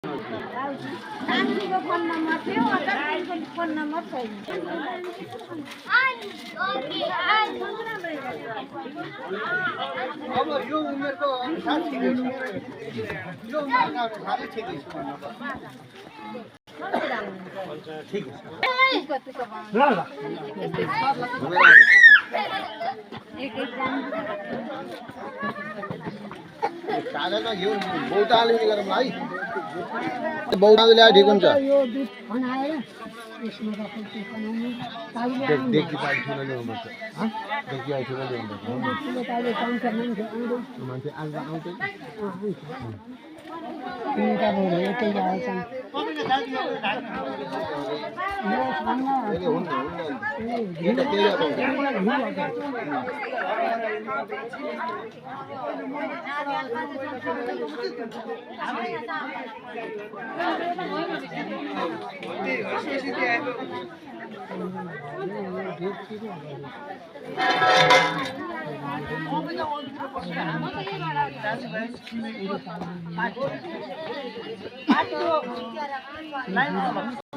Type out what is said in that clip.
नानीको phone number थियो अचार फोन नम्बर छैन अब यो उमेरको अनुसार ठिकै छ यो उमेरको अनुसार ठिकै छ ठीक छ ल ल कागजमा यो बौटाले गरौँ है बौटाले ल्याए ठिक हुन्छ यो दुध बनाएर यसमा राखेर बनाउनु देखि पाइ ठुलो ल्याउनुपर्छ देखि आइ ठुलो ल्याउनुपर्छ ठुलो ताले पाउँछ मान्छे आज आउँदैन तिनवटा भयो एकै आउँछन्